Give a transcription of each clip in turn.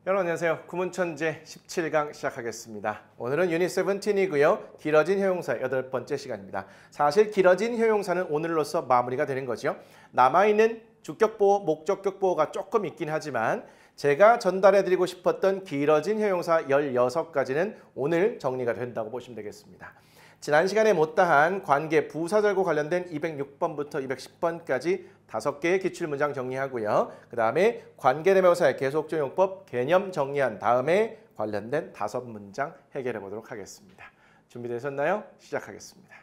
여러분 안녕하세요. 구문천재 17강 시작하겠습니다. 오늘은 유닛 17이고요. 길어진 형용사 8번째 시간입니다. 사실 길어진 형용사는 오늘로써 마무리가 되는 거죠. 남아있는 주격보호, 목적격보호가 조금 있긴 하지만 제가 전달해드리고 싶었던 길어진 형용사 16가지는 오늘 정리가 된다고 보시면 되겠습니다. 지난 시간에 못다한 관계 부사절과 관련된 206번부터 210번까지 5개의 기출문장 정리하고요. 그 다음에 관계대명사의 계속적용법 개념 정리한 다음에 관련된 5문장 해결해 보도록 하겠습니다. 준비되셨나요? 시작하겠습니다.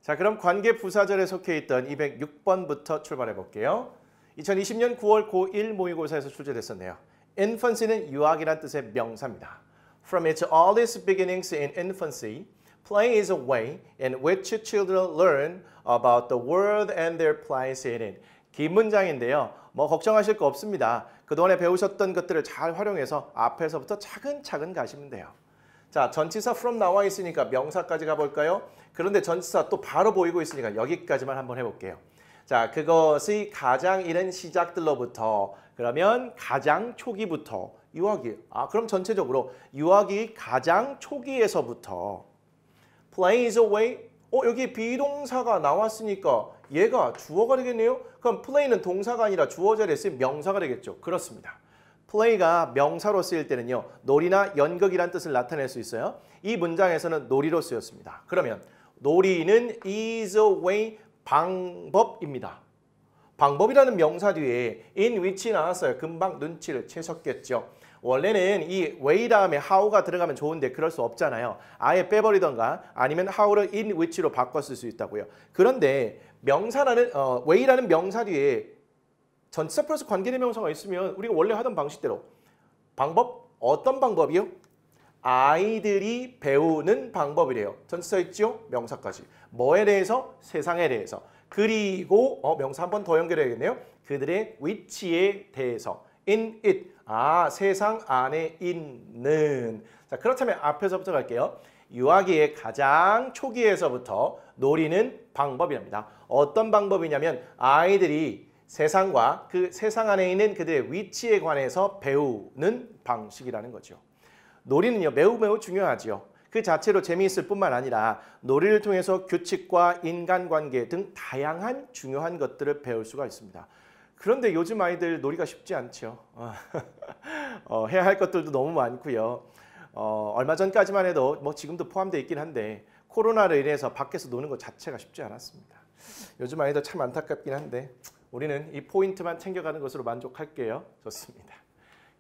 자, 그럼 관계 부사절에 속해 있던 206번부터 출발해 볼게요. 2020년 9월 고1 모의고사에서 출제됐었네요. infancy는 유아기란 뜻의 명사입니다. From its earliest beginnings in infancy, play is a way in which children learn about the world and their place in it. 긴 문장인데요. 걱정하실 거 없습니다. 그동안에 배우셨던 것들을 잘 활용해서 앞에서부터 차근차근 가시면 돼요. 자, 전치사 from 나와 있으니까 명사까지 가볼까요? 그런데 전치사 또 바로 보이고 있으니까 여기까지만 한번 해볼게요. 자, 그것의 가장 이른 시작들로부터 그러면 가장 초기부터 유아기. 그럼 전체적으로 유아기 가장 초기에서부터 play is a way. 여기 비동사가 나왔으니까 얘가 주어가 되겠네요. 그럼 play는 동사가 아니라 주어 자리에 쓰인 명사가 되겠죠. 그렇습니다. play가 명사로 쓰일 때는요. 놀이나 연극이란 뜻을 나타낼 수 있어요. 이 문장에서는 놀이로 쓰였습니다. 그러면 놀이는 is a way 방법입니다. 방법이라는 명사 뒤에 in which 나왔어요. 금방 눈치를 채셨겠죠. 원래는 이 way 다음에 how가 들어가면 좋은데 그럴 수 없잖아요. 아예 빼버리던가 아니면 how를 in which로 바꿔 쓸 수 있다고요. 그런데 명사라는 way라는 명사 뒤에 전치사 플러스 관계대명사가 있으면 우리가 원래 하던 방식대로 방법? 어떤 방법이요? 아이들이 배우는 방법이래요. 전치사 있죠? 명사까지. 뭐에 대해서? 세상에 대해서. 그리고 명사 한 번 더 연결해야겠네요. 그들의 위치에 대해서. in it. 세상 안에 있는. 자, 그렇다면 앞에서부터 갈게요. 유아기의 가장 초기에서부터 노리는 방법이랍니다. 어떤 방법이냐면 아이들이 세상과 그 세상 안에 있는 그들의 위치에 관해서 배우는 방식이라는 거죠. 놀이는요 매우 중요하죠. 그 자체로 재미있을 뿐만 아니라 놀이를 통해서 규칙과 인간관계 등 다양한 중요한 것들을 배울 수가 있습니다. 그런데 요즘 아이들 놀이가 쉽지 않죠. 해야 할 것들도 너무 많고요. 얼마 전까지만 해도 지금도 포함되어 있긴 한데 코로나로 인해서 밖에서 노는 것 자체가 쉽지 않았습니다. 요즘 아이들 참 안타깝긴 한데 우리는 이 포인트만 챙겨가는 것으로 만족할게요. 좋습니다.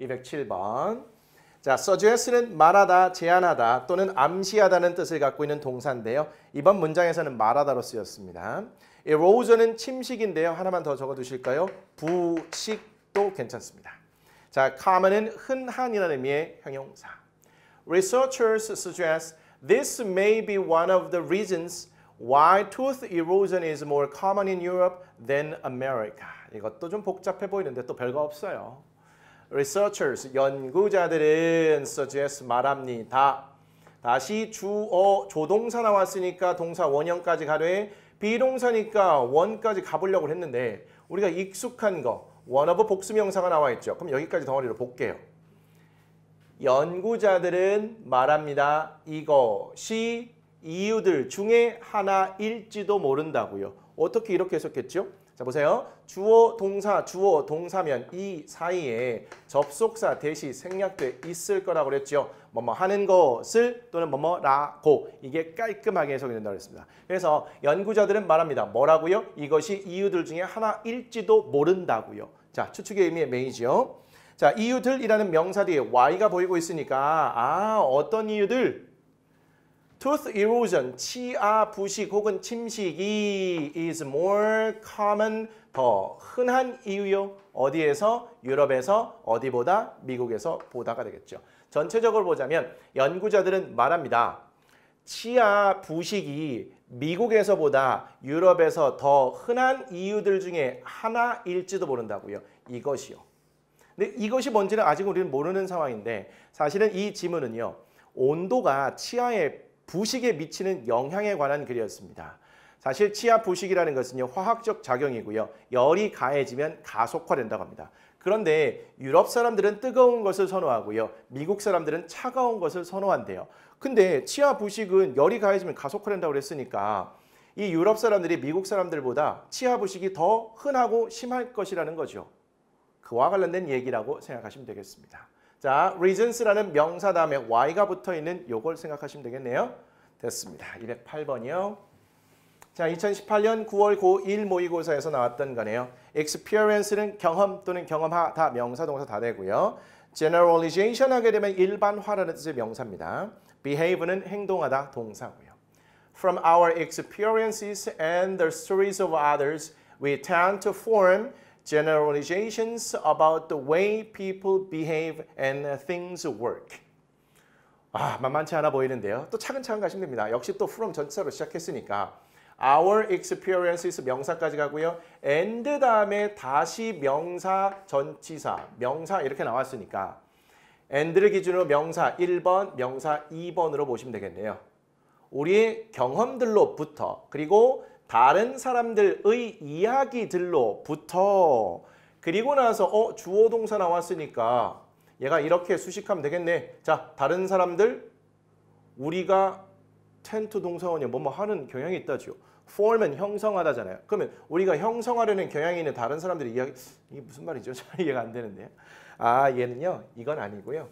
207번. 자, suggest는 말하다, 제안하다 또는 암시하다는 뜻을 갖고 있는 동사인데요. 이번 문장에서는 말하다로 쓰였습니다. erosion은 침식인데요. 하나만 더 적어두실까요? 부식도 괜찮습니다. 자, common은 흔한이라는 의미의 형용사. Researchers suggest this may be one of the reasons why tooth erosion is more common in Europe than America. 이것도 좀 복잡해 보이는데 또 별거 없어요. Researchers, 연구자들은 suggest 말합니다. 다시 주어, 조동사 나왔으니까 동사 원형까지 가되 비동사니까 원까지 가보려고 했는데 우리가 익숙한 거, one of 복수명사가 나와 있죠. 그럼 여기까지 덩어리로 볼게요. 연구자들은 말합니다. 이것이 이유들 중에 하나일지도 모른다고요. 어떻게 이렇게 해석했죠? 자, 보세요. 주어, 동사면 이 사이에 접속사 대시 생략돼 있을 거라고 그랬죠. 뭐뭐 하는 것을 또는 뭐뭐라고 이게 깔끔하게 해석이 된다고 했습니다. 그래서 연구자들은 말합니다. 뭐라고요? 이것이 이유들 중에 하나일지도 모른다고요. 자, 추측의 의미의 메이죠. 자, 이유들이라는 명사 뒤에 y가 보이고 있으니까 어떤 이유들? Tooth erosion, 치아 부식 혹은 침식이 is more common, 더 흔한 이유요. 어디에서? 유럽에서 어디보다? 미국에서 보다가 되겠죠. 전체적으로 보자면 연구자들은 말합니다. 치아 부식이 미국에서보다 유럽에서 더 흔한 이유들 중에 하나일지도 모른다고요. 이것이요. 근데 이것이 뭔지는 아직 우리는 모르는 상황인데 사실은 이 지문은요. 온도가 치아에 부식에 미치는 영향에 관한 글이었습니다. 사실 치아 부식이라는 것은요, 화학적 작용이고요. 열이 가해지면 가속화된다고 합니다. 그런데 유럽 사람들은 뜨거운 것을 선호하고요. 미국 사람들은 차가운 것을 선호한대요. 근데 치아 부식은 열이 가해지면 가속화된다고 그랬으니까 이 유럽 사람들이 미국 사람들보다 치아 부식이 더 흔하고 심할 것이라는 거죠. 그와 관련된 얘기라고 생각하시면 되겠습니다. 자, reasons라는 명사 다음에 y가 붙어 있는 요걸 생각하시면 되겠네요. 됐습니다. 208번이요. 자, 2018년 9월 고1 모의고사에서 나왔던 거네요. experience는 경험 또는 경험하다 명사 동사 다 되고요. generalization 하게 되면 일반화라는 뜻의 명사입니다. behave는 행동하다 동사고요. From our experiences and the stories of others, we tend to form generalizations about the way people behave and things work. 만만치 않아 보이는데요. 또 차근차근 가시면 됩니다. 역시 또 from 전치사로 시작했으니까 our experiences 명사까지 가고요. and 다음에 다시 명사, 전치사, 명사 이렇게 나왔으니까 and를 기준으로 명사 1번, 명사 2번으로 보시면 되겠네요. 우리의 경험들로부터 그리고 다른 사람들의 이야기들로부터 그리고 나서 주어 동사 나왔으니까 얘가 이렇게 수식하면 되겠네. 자, 다른 사람들 우리가 tend 동사원이 뭐뭐 하는 경향이 있다죠. form은 형성하다잖아요. 그러면 우리가 형성하려는 경향이 있는 다른 사람들의 이야기 이게 무슨 말이죠? 잘 이해가 안 되는데요. 얘는요. 이건 아니고요.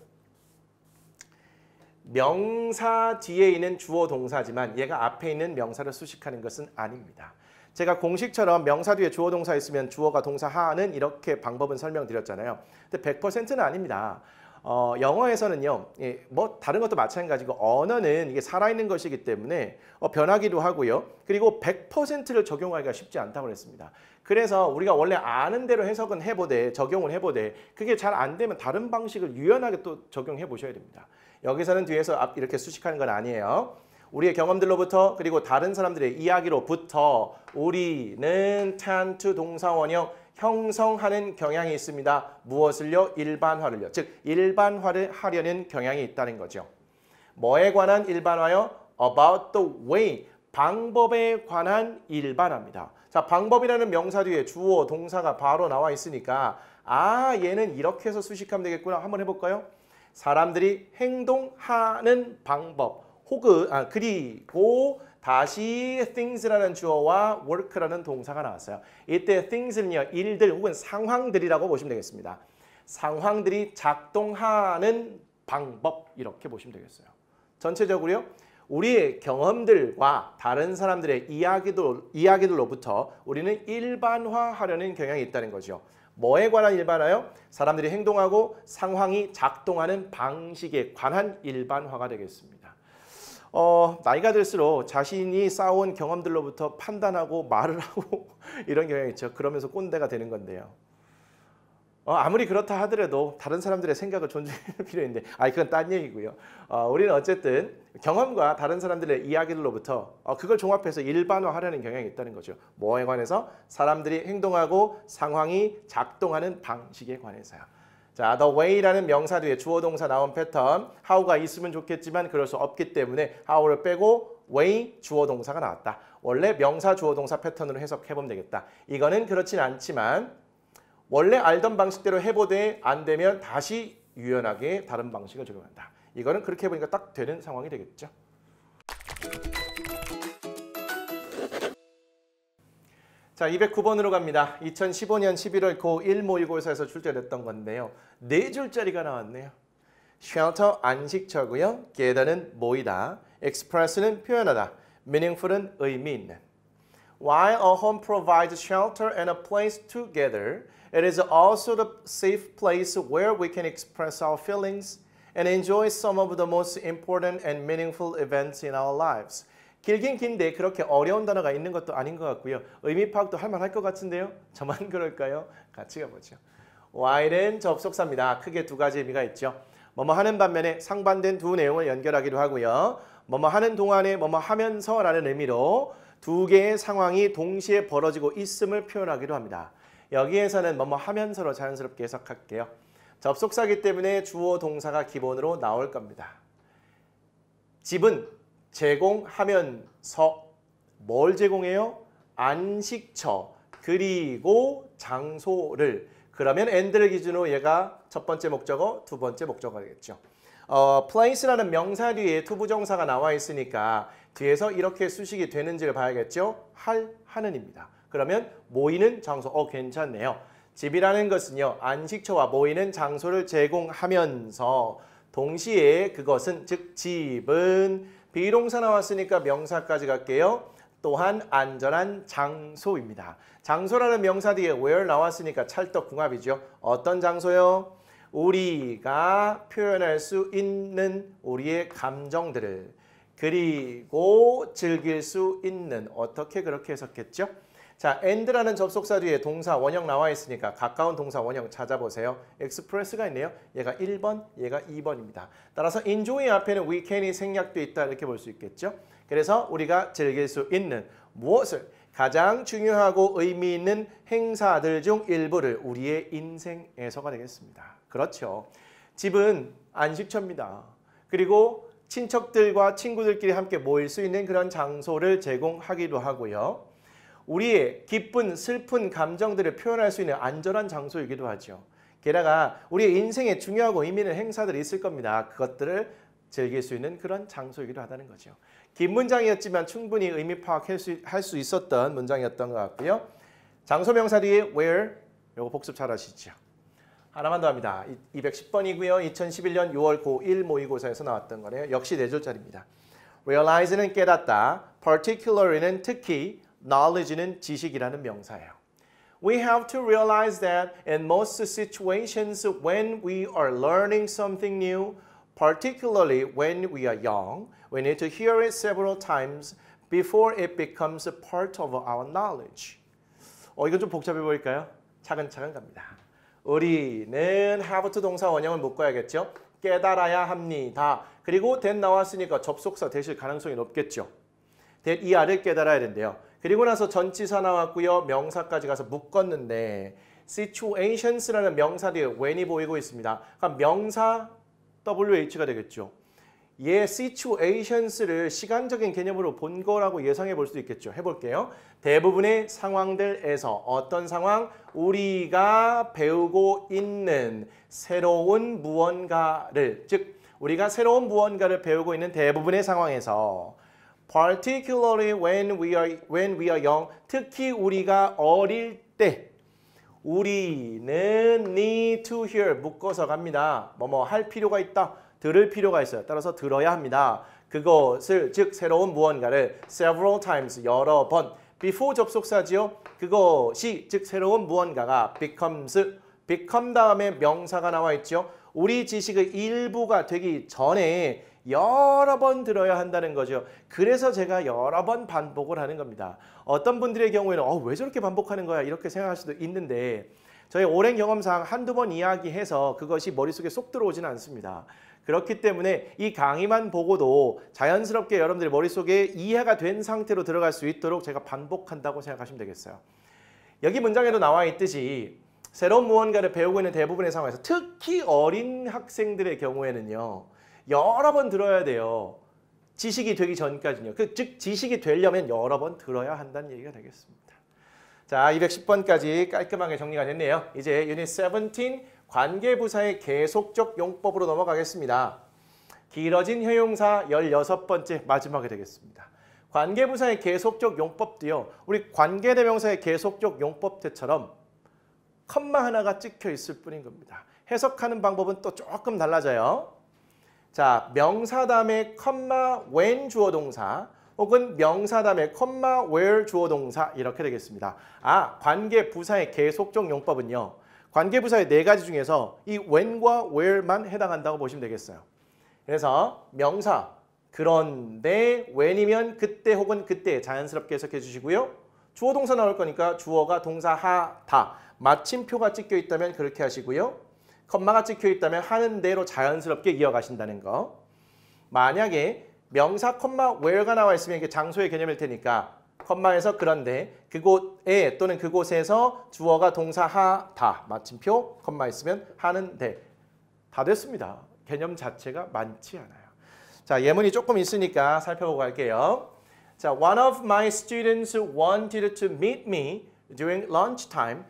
명사 뒤에 있는 주어 동사지만 얘가 앞에 있는 명사를 수식하는 것은 아닙니다. 제가 공식처럼 명사 뒤에 주어 동사 있으면 주어가 동사 하는 이렇게 방법은 설명드렸잖아요. 근데 100%는 아닙니다. 영어에서는요, 뭐 다른 것도 마찬가지고 언어는 이게 살아있는 것이기 때문에 변하기도 하고요. 그리고 100%를 적용하기가 쉽지 않다고 그랬습니다. 그래서 우리가 원래 아는 대로 해석은 해보되 적용을 해보되 그게 잘 안 되면 다른 방식을 유연하게 또 적용해 보셔야 됩니다. 여기서는 뒤에서 이렇게 수식하는 건 아니에요. 우리의 경험들로부터 그리고 다른 사람들의 이야기로부터 우리는 tend to 동사원형 형성하는 경향이 있습니다. 무엇을요? 일반화를요. 즉 일반화를 하려는 경향이 있다는 거죠. 뭐에 관한 일반화요? About the way, 방법에 관한 일반화입니다. 자, 방법이라는 명사 뒤에 주어, 동사가 바로 나와 있으니까 얘는 이렇게 해서 수식하면 되겠구나. 한번 해볼까요? 사람들이 행동하는 방법 혹은 그리고 다시 things라는 주어와 work라는 동사가 나왔어요. 이때 things는요. 일들 혹은 상황들이라고 보시면 되겠습니다. 상황들이 작동하는 방법 이렇게 보시면 되겠어요. 전체적으로요. 우리의 경험들과 다른 사람들의 이야기들로부터 우리는 일반화하려는 경향이 있다는 거죠. 뭐에 관한 일반화요? 사람들이 행동하고 상황이 작동하는 방식에 관한 일반화가 되겠습니다. 나이가 들수록 자신이 쌓아온 경험들로부터 판단하고 말을 하고 이런 경향이 있죠. 그러면서 꼰대가 되는 건데요. 아무리 그렇다 하더라도 다른 사람들의 생각을 존중할 필요 있는데 그건 딴 얘기고요. 우리는 어쨌든 경험과 다른 사람들의 이야기들로부터 그걸 종합해서 일반화하려는 경향이 있다는 거죠. 뭐에 관해서? 사람들이 행동하고 상황이 작동하는 방식에 관해서요. 자, the way라는 명사 뒤에 주어 동사 나온 패턴 how가 있으면 좋겠지만 그럴 수 없기 때문에 how를 빼고 way 주어 동사가 나왔다. 원래 명사 주어 동사 패턴으로 해석해보면 되겠다. 이거는 그렇진 않지만 원래 알던 방식대로 해보되 안 되면 다시 유연하게 다른 방식을 적용한다. 이거는 그렇게 해보니까 딱 되는 상황이 되겠죠. 자, 209번으로 갑니다. 2015년 11월 고1 모의고사에서 출제됐던 건데요. 4줄짜리가 나왔네요. shelter 안식처고요. gather는 모이다. express는 표현하다. meaningful은 의미 있는. While a home provides shelter and a place to gather, it is also the safe place where we can express our feelings and enjoy some of the most important and meaningful events in our lives. 길긴 긴데 그렇게 어려운 단어가 있는 것도 아닌 것 같고요. 의미 파악도 할 만할 것 같은데요. 저만 그럴까요? 같이 가보죠. while은 접속사입니다. 크게 두 가지 의미가 있죠. 뭐뭐 하는 반면에 상반된 두 내용을 연결하기도 하고요. 뭐뭐 하는 동안에 뭐뭐 하면서라는 의미로 두 개의 상황이 동시에 벌어지고 있음을 표현하기도 합니다. 여기에서는 뭐뭐 하면서로 자연스럽게 해석할게요. 접속사이기 때문에 주어 동사가 기본으로 나올 겁니다. 집은 제공하면서 뭘 제공해요? 안식처 그리고 장소를. 그러면 and를 기준으로 얘가 첫 번째 목적어, 두 번째 목적어가 되겠죠. place라는 명사 뒤에 투부정사가 나와 있으니까 뒤에서 이렇게 수식이 되는지를 봐야겠죠. 하는입니다. 그러면 모이는 장소, 괜찮네요. 집이라는 것은요, 안식처와 모이는 장소를 제공하면서 동시에 그것은, 즉 집은 비동사 나왔으니까 명사까지 갈게요. 또한 안전한 장소입니다. 장소라는 명사 뒤에 where 나왔으니까 찰떡궁합이죠. 어떤 장소요? 우리가 표현할 수 있는 우리의 감정들을 그리고 즐길 수 있는, 어떻게 그렇게 해석했죠? 자, and라는 접속사 뒤에 동사 원형 나와 있으니까 가까운 동사 원형 찾아보세요. express가 있네요. 얘가 1번, 얘가 2번입니다. 따라서 enjoy 앞에는 we can이 생략돼 있다 이렇게 볼 수 있겠죠. 그래서 우리가 즐길 수 있는 무엇을? 가장 중요하고 의미 있는 행사들 중 일부를 우리의 인생에서가 되겠습니다. 그렇죠. 집은 안식처입니다. 그리고 친척들과 친구들끼리 함께 모일 수 있는 그런 장소를 제공하기도 하고요. 우리의 기쁜, 슬픈 감정들을 표현할 수 있는 안전한 장소이기도 하죠. 게다가 우리의 인생에 중요하고 의미 있는 행사들이 있을 겁니다. 그것들을 즐길 수 있는 그런 장소이기도 하다는 거죠. 긴 문장이었지만 충분히 의미 파악할 수 있었던 문장이었던 것 같고요. 장소 명사 뒤에 where, 요거 복습 잘 하시죠. 하나만 더 합니다. 210번이고요. 2011년 6월 고1 모의고사에서 나왔던 거네요. 역시 4줄짜리입니다. realize는 깨닫다, particularly는 특히, knowledge는 지식이라는 명사예요. We have to realize that in most situations when we are learning something new, particularly when we are young, we need to hear it several times before it becomes a part of our knowledge. 이건 좀 복잡해 보일까요? 차근차근 갑니다. 우리는 have to 동사 원형을 묶어야겠죠. 깨달아야 합니다. 그리고 that 나왔으니까 접속사 되실 가능성이 높겠죠. that ER을 깨달아야 된대요. 그리고 나서 전치사 나왔고요. 명사까지 가서 묶었는데 situations라는 명사 뒤에 when이 보이고 있습니다. 그러니까 명사 WH가 되겠죠. 얘 situations를 시간적인 개념으로 본 거라고 예상해 볼 수 있겠죠. 해볼게요. 대부분의 상황들에서 어떤 상황? 우리가 배우고 있는 새로운 무언가를, 즉 우리가 새로운 무언가를 배우고 있는 대부분의 상황에서 particularly when we are young, 특히 우리가 어릴 때 우리는 need to hear, 묶어서 갑니다. 뭐뭐 할 필요가 있다, 들을 필요가 있어요. 따라서 들어야 합니다. 그것을, 즉 새로운 무언가를 several times, 여러 번, before 접속사지요. 그것이, 즉 새로운 무언가가 become 다음에 명사가 나와 있죠. 우리 지식의 일부가 되기 전에 여러 번 들어야 한다는 거죠. 그래서 제가 여러 번 반복을 하는 겁니다. 어떤 분들의 경우에는 왜 저렇게 반복하는 거야? 이렇게 생각할 수도 있는데 저희 오랜 경험상 한두 번 이야기해서 그것이 머릿속에 쏙 들어오지는 않습니다. 그렇기 때문에 이 강의만 보고도 자연스럽게 여러분들의 머릿속에 이해가 된 상태로 들어갈 수 있도록 제가 반복한다고 생각하시면 되겠어요. 여기 문장에도 나와 있듯이 새로운 무언가를 배우고 있는 대부분의 상황에서 특히 어린 학생들의 경우에는요. 여러 번 들어야 돼요. 지식이 되기 전까지는요. 즉 지식이 되려면 여러 번 들어야 한다는 얘기가 되겠습니다. 자, 210번까지 깔끔하게 정리가 됐네요. 이제 유닛 17 관계부사의 계속적 용법으로 넘어가겠습니다. 길어진 형용사 16번째 마지막이 되겠습니다. 관계부사의 계속적 용법도요. 우리 관계대명사의 계속적 용법대처럼 컴마 하나가 찍혀 있을 뿐인 겁니다. 해석하는 방법은 또 조금 달라져요. 자, 명사 다음에 컴마 when 주어 동사 혹은 명사 다음에 컴마 where 주어 동사 이렇게 되겠습니다. 관계 부사의 계속적 용법은요. 관계 부사의 4가지 중에서 이 when과 where만 해당한다고 보시면 되겠어요. 그래서 명사 그런데 when이면 그때 혹은 그때 자연스럽게 해석해 주시고요. 주어 동사 나올 거니까 주어가 동사 하다. 마침표가 찍혀 있다면 그렇게 하시고요. 컴마가 찍혀 있다면 하는 대로 자연스럽게 이어가신다는 거. 만약에 명사 컴마 where가 나와 있으면 이게 장소의 개념일 테니까 컴마에서 그런데 그곳에 또는 그곳에서 주어가 동사 하다. 마침표 컴마 있으면 하는데 다 됐습니다. 개념 자체가 많지 않아요. 자, 예문이 조금 있으니까 살펴보고 갈게요. 자, one of my students wanted to meet me during lunchtime,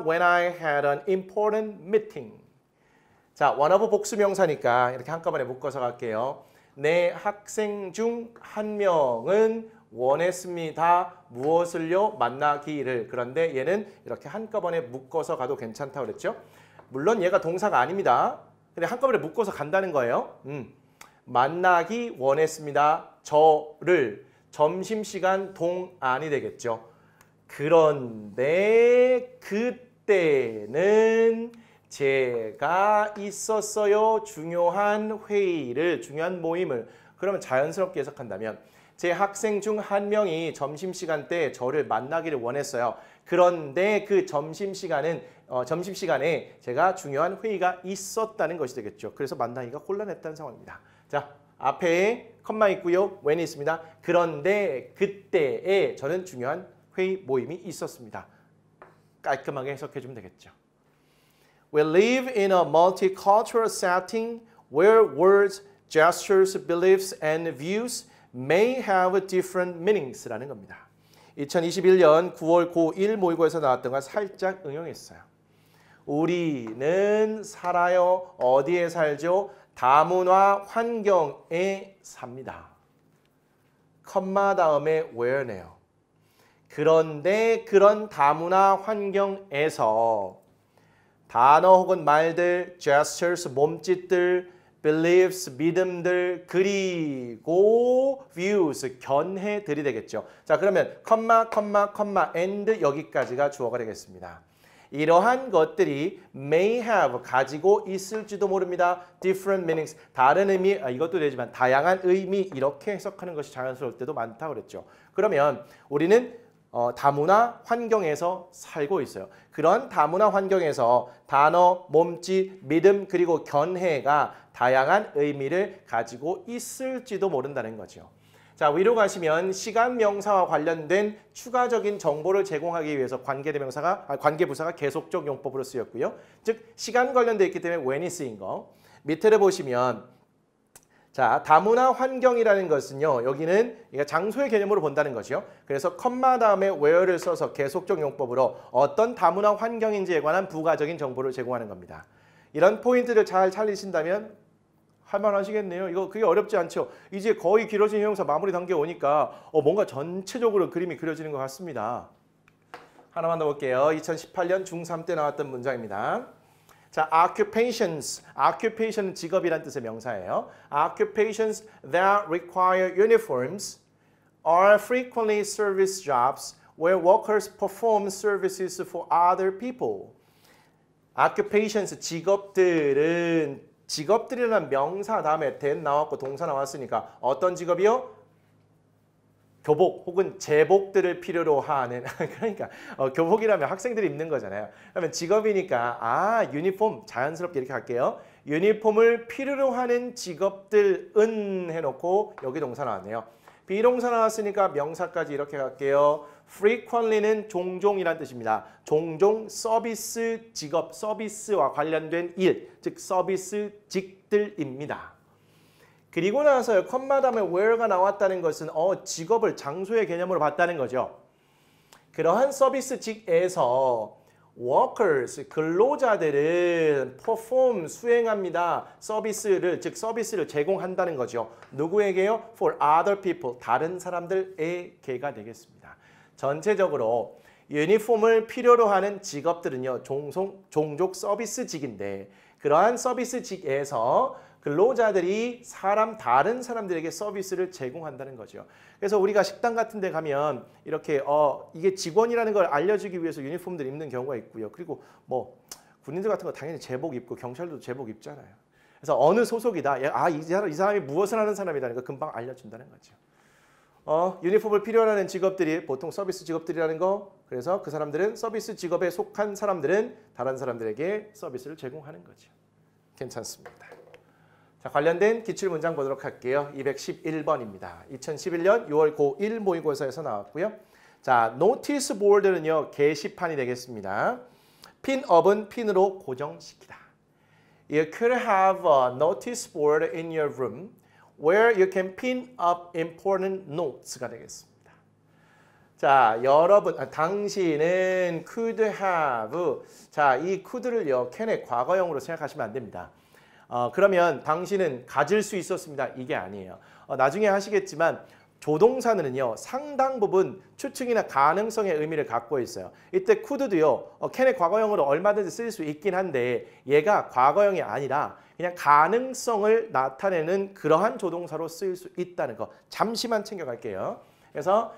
when I had an important meeting. 자, one of 복수명사니까 이렇게 한꺼번에 묶어서 갈게요. 내 학생 중 한 명은 원했습니다. 무엇을요? 만나기를. 그런데 얘는 이렇게 한꺼번에 묶어서 가도 괜찮다고 그랬죠? 물론 얘가 동사가 아닙니다. 근데 한꺼번에 묶어서 간다는 거예요. 만나기 원했습니다. 저를 점심시간 동안이 되겠죠. 그런데 그때는 제가 있었어요. 중요한 회의를, 중요한 모임을. 그러면 자연스럽게 해석한다면 제 학생 중 한 명이 점심시간 때 저를 만나기를 원했어요. 그런데 그 점심시간에 제가 중요한 회의가 있었다는 것이 되겠죠. 그래서 만나기가 곤란했다는 상황입니다. 자, 앞에 컴마 있고요. when이 있습니다. 그런데 그때에 저는 중요한 회의 모임이 있었습니다. 깔끔하게 해석해주면 되겠죠. We live in a multicultural setting where words, gestures, beliefs, and views may have different meanings라는 겁니다. 2021년 9월 고1 모의고에서 나왔던 걸 살짝 응용했어요. 우리는 살아요. 어디에 살죠? 다문화 환경에 삽니다. 컴마 다음에 where네요. 그런데 그런 다문화 환경에서 단어 혹은 말들, gestures, 몸짓들, beliefs, 믿음들, 그리고 views, 견해들이 되겠죠. 자, 그러면 and 여기까지가 주어가 되겠습니다. 이러한 것들이 may have, 가지고 있을지도 모릅니다. different meanings, 다른 의미, 이것도 되지만 다양한 의미 이렇게 해석하는 것이 자연스러울 때도 많다고 그랬죠. 그러면 우리는 다문화 환경에서 살고 있어요. 그런 다문화 환경에서 단어, 몸짓, 믿음 그리고 견해가 다양한 의미를 가지고 있을지도 모른다는 거죠. 자, 위로 가시면 시간 명사와 관련된 추가적인 정보를 제공하기 위해서 관계부사가 계속적 용법으로 쓰였고요. 즉 시간 관련되어 있기 때문에 when이 쓰인 거. 밑에를 보시면 자, 다문화 환경이라는 것은요. 여기는 장소의 개념으로 본다는 거죠. 그래서 컴마 다음에 where를 써서 계속적 용법으로 어떤 다문화 환경인지에 관한 부가적인 정보를 제공하는 겁니다. 이런 포인트를 잘 찾으신다면 할만하시겠네요. 이거 그게 어렵지 않죠. 이제 거의 길어진 형용사 마무리 단계에 오니까 뭔가 전체적으로 그림이 그려지는 것 같습니다. 하나만 더 볼게요. 2018년 중3 때 나왔던 문장입니다. 자, occupations. occupation은 직업이란 뜻의 명사예요. occupations that require uniforms are frequently service jobs where workers perform services for other people. occupations, 직업들이라는 명사 다음에 that 나왔고 동사 나왔으니까 어떤 직업이요? 교복 혹은 제복들을 필요로 하는 그러니까 교복이라면 학생들이 입는 거잖아요. 그러면 직업이니까 유니폼 자연스럽게 이렇게 할게요. 유니폼을 필요로 하는 직업들은 해놓고 여기 동사 나왔네요. 비동사 나왔으니까 명사까지 이렇게 갈게요. frequently는 종종이란 뜻입니다. 종종 서비스 직업, 서비스와 관련된 일, 즉 서비스직들입니다. 그리고 나서 컴마 다음에 where가 나왔다는 것은 직업을 장소의 개념으로 봤다는 거죠. 그러한 서비스직에서 workers, 근로자들은 perform, 수행합니다. 서비스를 제공한다는 거죠. 누구에게요? For other people, 다른 사람들에게가 되겠습니다. 전체적으로 유니폼을 필요로 하는 직업들은요. 종족 서비스직인데 그러한 서비스직에서 근로자들이 다른 사람들에게 서비스를 제공한다는 거죠. 그래서 우리가 식당 같은 데 가면 이렇게 이게 직원이라는 걸 알려주기 위해서 유니폼들 입는 경우가 있고요. 그리고 군인들 같은 거 당연히 제복 입고 경찰도 제복 입잖아요. 그래서 어느 소속이다. 이 사람이 무엇을 하는 사람이라는 거 금방 알려준다는 거죠. 유니폼을 필요로 하는 직업들이 보통 서비스 직업들이라는 거. 그래서 그 사람들은 서비스 직업에 속한 사람들은 다른 사람들에게 서비스를 제공하는 거죠. 괜찮습니다. 자, 관련된 기출문장 보도록 할게요. 211번입니다. 2011년 6월 고1 모의고사에서 나왔고요. 자, 노티스 보드는요. 게시판이 되겠습니다. 핀업은 핀으로 고정시키다. You could have a notice board in your room where you can pin up important notes가 되겠습니다. 자, 여러분, 당신은 could have. 자, 이 could를요, can의 과거형으로 생각하시면 안 됩니다. 그러면 당신은 가질 수 있었습니다. 이게 아니에요. 나중에 하시겠지만 조동사는요, 상당 부분 추측이나 가능성의 의미를 갖고 있어요. 이때 could도요, can의 과거형으로 얼마든지 쓸 수 있긴 한데 얘가 과거형이 아니라 그냥 가능성을 나타내는 그러한 조동사로 쓰일 수 있다는 거 잠시만 챙겨갈게요. 그래서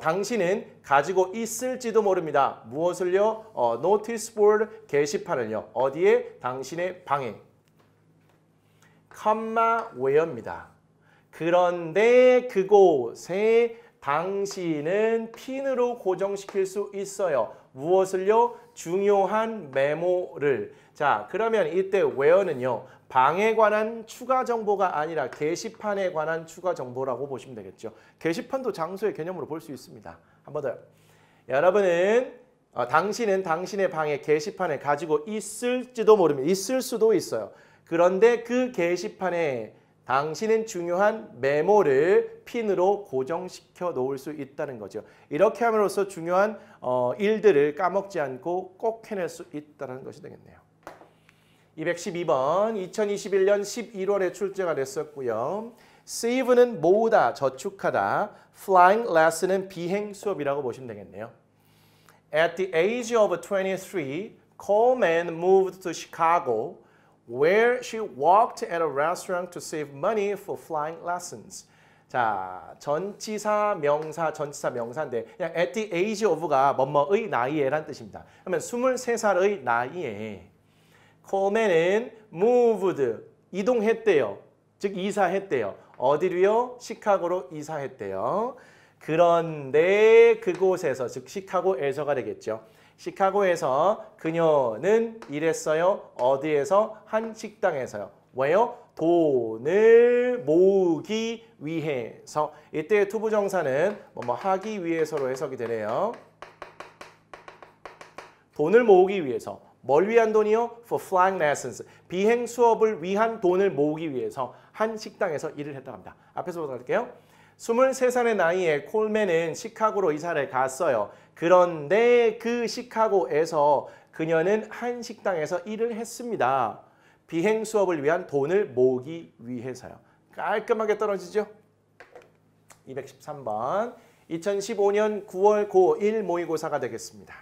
당신은 가지고 있을지도 모릅니다. 무엇을요? notice board 게시판을요. 어디에? 당신의 방에. where입니다. 그런데 그곳에 당신은 핀으로 고정시킬 수 있어요. 무엇을요? 중요한 메모를. 자, 그러면 이때 where는요. 방에 관한 추가 정보가 아니라 게시판에 관한 추가 정보라고 보시면 되겠죠. 게시판도 장소의 개념으로 볼 수 있습니다. 한 번 더. 여러분은 당신은 당신의 방에 게시판을 가지고 있을지도 모릅니다. 있을 수도 있어요. 그런데 그 게시판에 당신은 중요한 메모를 핀으로 고정시켜 놓을 수 있다는 거죠. 이렇게 함으로써 중요한 일들을 까먹지 않고 꼭 해낼 수 있다는 것이 되겠네요. 212번 2021년 11월에 출제가 됐었고요. save는 모으다, 저축하다, flying lesson은 비행 수업이라고 보시면 되겠네요. At the age of 23, Coleman moved to Chicago where she worked at a restaurant to save money for flying lessons. 자, 전치사, 명사인데 그냥 at the age of가 뭐뭐의 나이에란 뜻입니다. 그러면 23살의 나이에 콜맨은 moved, 이동했대요. 즉 이사했대요. 어디로요? 시카고로 이사했대요. 그런데 그곳에서, 즉 시카고에서가 되겠죠. 시카고에서 그녀는 일했어요. 어디에서? 한 식당에서요. 왜요? 돈을 모으기 위해서. 이때 투부정사는 뭐 하기 위해서로 해석이 되네요. 돈을 모으기 위해서. 뭘 위한 돈이요? For flying lessons. 비행 수업을 위한 돈을 모으기 위해서 한 식당에서 일을 했다고 합니다. 앞에서 보도록 할게요. 23살의 나이에 콜맨은 시카고로 이사를 갔어요. 그런데 그 시카고에서 그녀는 한 식당에서 일을 했습니다. 비행 수업을 위한 돈을 모으기 위해서요. 깔끔하게 떨어지죠? 213번 2015년 9월 고1 모의고사가 되겠습니다.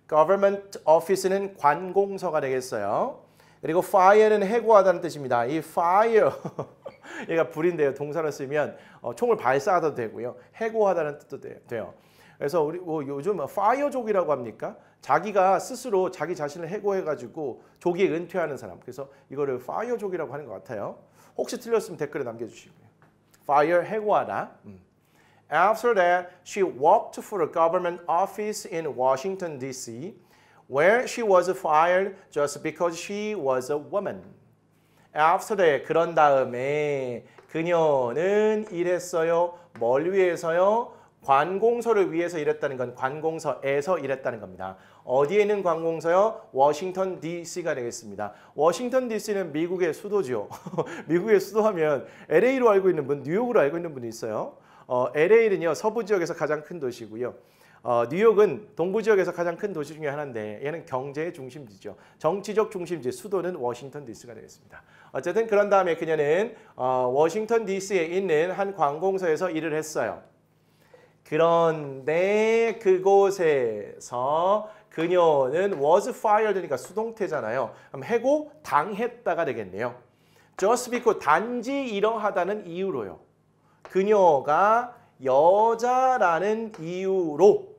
Government Office는 관공서가 되겠어요. 그리고 fire는 해고하다는 뜻입니다. 이 fire, 얘가 불인데요. 동사를 쓰면 총을 발사하도 되고요. 해고하다는 뜻도 돼요. 그래서 우리 요즘 fire족이라고 합니까? 자기가 스스로 자기 자신을 해고해가지고 조기에 은퇴하는 사람. 그래서 이거를 fire족이라고 하는 것 같아요. 혹시 틀렸으면 댓글에 남겨주시고요. fire, 해고하다. After that, she worked for a government office in Washington, D.C., where she was fired just because she was a woman. After that, 그런 다음에 그녀는 일했어요. 뭘 위해서요? 관공서를 위해서 일했다는 건 관공서에서 일했다는 겁니다. 어디에 있는 관공서요? 워싱턴 DC가 되겠습니다. 워싱턴 DC는 미국의 수도죠. 미국의 수도하면 LA로 알고 있는 분, 뉴욕으로 알고 있는 분이 있어요. LA는요 서부 지역에서 가장 큰 도시고요. 뉴욕은 동부 지역에서 가장 큰 도시 중에 하나인데 얘는 경제의 중심지죠. 정치적 중심지 수도는 워싱턴 DC가 되겠습니다. 어쨌든 그런 다음에 그녀는 워싱턴 DC에 있는 한 관공서에서 일을 했어요. 그런데 그곳에서 그녀는 was fired니까 수동태잖아요. 그럼 해고 당했다가 되겠네요. just because 단지 이러하다는 이유로요. 그녀가 여자라는 이유로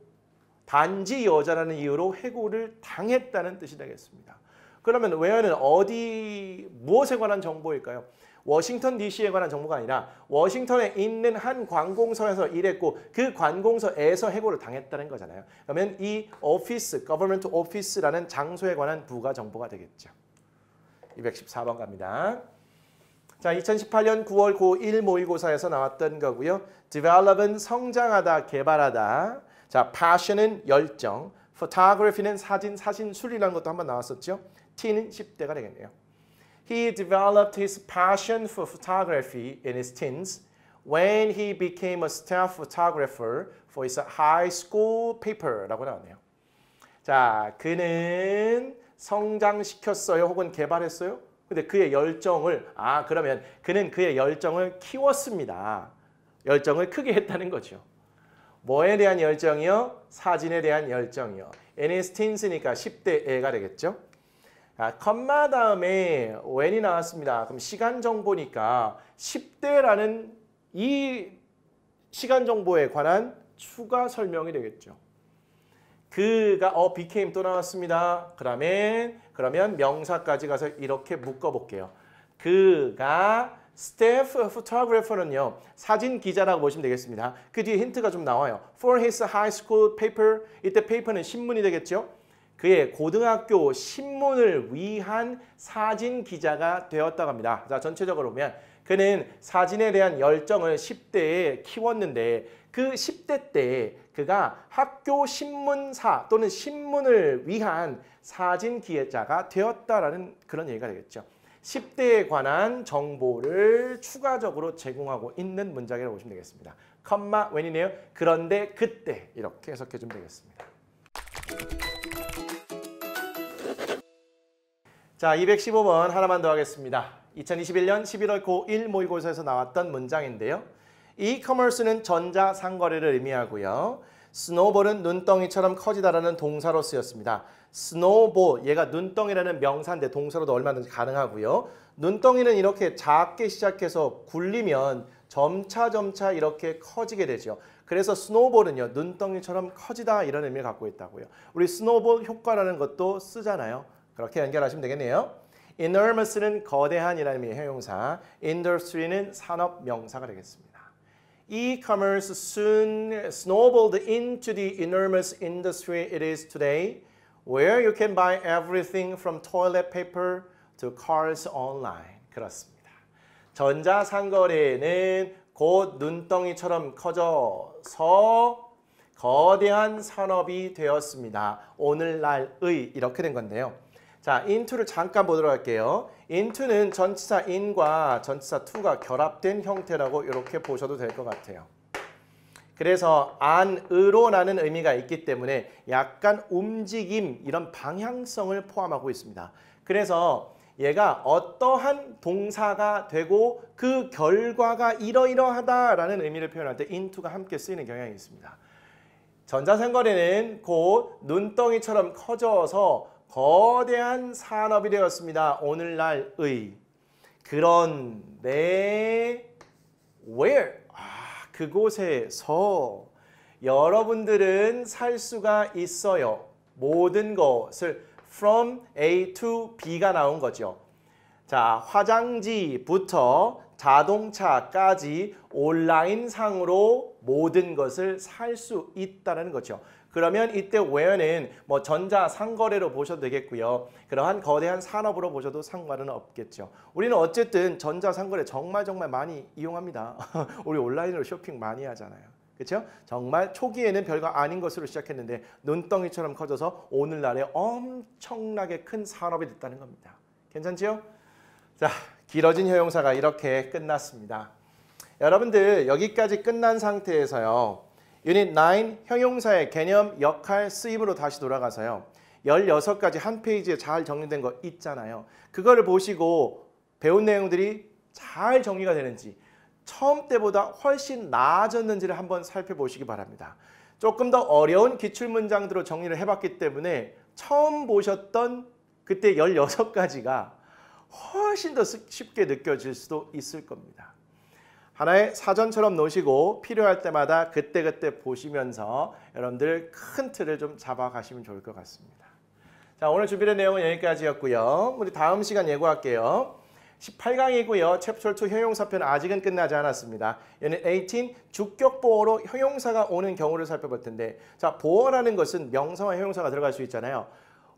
단지 여자라는 이유로 해고를 당했다는 뜻이 되겠습니다. 그러면 where는 어디 무엇에 관한 정보일까요? 워싱턴 DC에 관한 정보가 아니라 워싱턴에 있는 한 관공서에서 일했고 그 관공서에서 해고를 당했다는 거잖아요. 그러면 이 오피스, government office라는 장소에 관한 부가 정보가 되겠죠. 214번 갑니다. 자, 2018년 9월 고1 모의고사에서 나왔던 거고요. develop은 성장하다, 개발하다. 자, passion은 열정. photography는 사진술이라는 것도 한번 나왔었죠. t는 10대가 되겠네요. He developed his passion for photography in his teens when he became a staff photographer for his high school paper라고 나오네요. 자, 그는 성장시켰어요 혹은 개발했어요? 근데 그의 열정을 그러면 그는 그의 열정을 키웠습니다. 열정을 크게 했다는 거죠. 뭐에 대한 열정이요? 사진에 대한 열정이요. In his teens니까 10대 애가 되겠죠. 컴마 다음에 when이 나왔습니다. 그럼 시간 정보니까 10대라는 이 시간 정보에 관한 추가 설명이 되겠죠. 그가 became 또 나왔습니다. 그러면 명사까지 가서 이렇게 묶어볼게요. 그가 staff photographer는요. 사진 기자라고 보시면 되겠습니다. 그 뒤에 힌트가 좀 나와요. For his high school paper. 이때 paper는 신문이 되겠죠. 그의 고등학교 신문을 위한 사진 기자가 되었다고 합니다. 자, 전체적으로 보면 그는 사진에 대한 열정을 10대에 키웠는데 그 10대 때 그가 학교 신문사 또는 신문을 위한 사진 기자가 되었다라는 그런 얘기가 되겠죠. 10대에 관한 정보를 추가적으로 제공하고 있는 문장이라고 보시면 되겠습니다. 컴마 when이네요. 그런데 그때 이렇게 해석해 주면 되겠습니다. 자, 215번 하나만 더 하겠습니다. 2021년 11월 고1 모의고사에서 나왔던 문장인데요. 이커머스는 전자상거래를 의미하고요. 스노볼은 눈덩이처럼 커지다라는 동사로 쓰였습니다. 스노볼, 얘가 눈덩이라는 명사인데 동사로도 얼마든지 가능하고요. 눈덩이는 이렇게 작게 시작해서 굴리면 점차 이렇게 커지게 되죠. 그래서 스노볼은요. 눈덩이처럼 커지다 이런 의미를 갖고 있다고요. 우리 스노볼 효과라는 것도 쓰잖아요. 그렇게 연결하시면 되겠네요. enormous는 거대한이라는 의미의 형용사, industry는 산업 명사가 되겠습니다. E-commerce soon snowballed into the enormous industry it is today, where you can buy everything from toilet paper to cars online. 그렇습니다. 전자상거래는 곧 눈덩이처럼 커져서 거대한 산업이 되었습니다. 오늘날의 이렇게 된 건데요. 자, into를 잠깐 보도록 할게요. into는 전치사 in과 전치사 to가 결합된 형태라고 이렇게 보셔도 될 것 같아요. 그래서 안으로 라는 의미가 있기 때문에 약간 움직임, 이런 방향성을 포함하고 있습니다. 그래서 얘가 어떠한 동사가 되고 그 결과가 이러이러하다라는 의미를 표현할 때 into가 함께 쓰이는 경향이 있습니다. 전자상거래는 곧 눈덩이처럼 커져서 거대한 산업이 되었습니다. 오늘날의. 그런데 where? 그곳에서 여러분들은 살 수가 있어요. 모든 것을 from A to B가 나온 거죠. 자, 화장지부터 자동차까지 온라인상으로 모든 것을 살 수 있다는 거죠. 그러면 이때 where는 뭐 전자상거래로 보셔도 되겠고요. 그러한 거대한 산업으로 보셔도 상관은 없겠죠. 우리는 어쨌든 전자상거래 정말 많이 이용합니다. 우리 온라인으로 쇼핑 많이 하잖아요. 그렇죠? 정말 초기에는 별거 아닌 것으로 시작했는데 눈덩이처럼 커져서 오늘날에 엄청나게 큰 산업이 됐다는 겁니다. 괜찮지요? 자, 길어진 형용사가 이렇게 끝났습니다. 여러분들 여기까지 끝난 상태에서요. 유닛 9 형용사의 개념, 역할, 쓰임으로 다시 돌아가서요. 16가지 한 페이지에 잘 정리된 거 있잖아요. 그거를 보시고 배운 내용들이 잘 정리가 되는지 처음 때보다 훨씬 나아졌는지를 한번 살펴보시기 바랍니다. 조금 더 어려운 기출문장들로 정리를 해봤기 때문에 처음 보셨던 그때 16가지가 훨씬 더 쉽게 느껴질 수도 있을 겁니다. 하나의 사전처럼 놓으시고 필요할 때마다 그때그때 보시면서 여러분들 큰 틀을 좀 잡아가시면 좋을 것 같습니다. 자, 오늘 준비된 내용은 여기까지였고요. 우리 다음 시간 예고할게요. 18강이고요. 챕터 2 형용사편 아직은 끝나지 않았습니다. 유닛 18 주격보어로 형용사가 오는 경우를 살펴볼 텐데, 자, 보어라는 것은 명사와 형용사가 들어갈 수 있잖아요.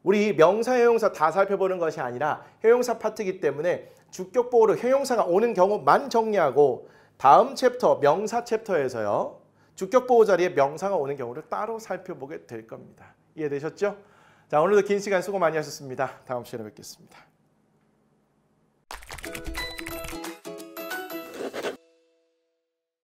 우리 명사, 형용사 다 살펴보는 것이 아니라 형용사 파트이기 때문에 주격보어로 형용사가 오는 경우만 정리하고 다음 챕터, 명사 챕터에서요. 주격보호 자리에 명사가 오는 경우를 따로 살펴보게 될 겁니다. 이해되셨죠? 자, 오늘도 긴 시간 수고 많이 하셨습니다. 다음 시간에 뵙겠습니다.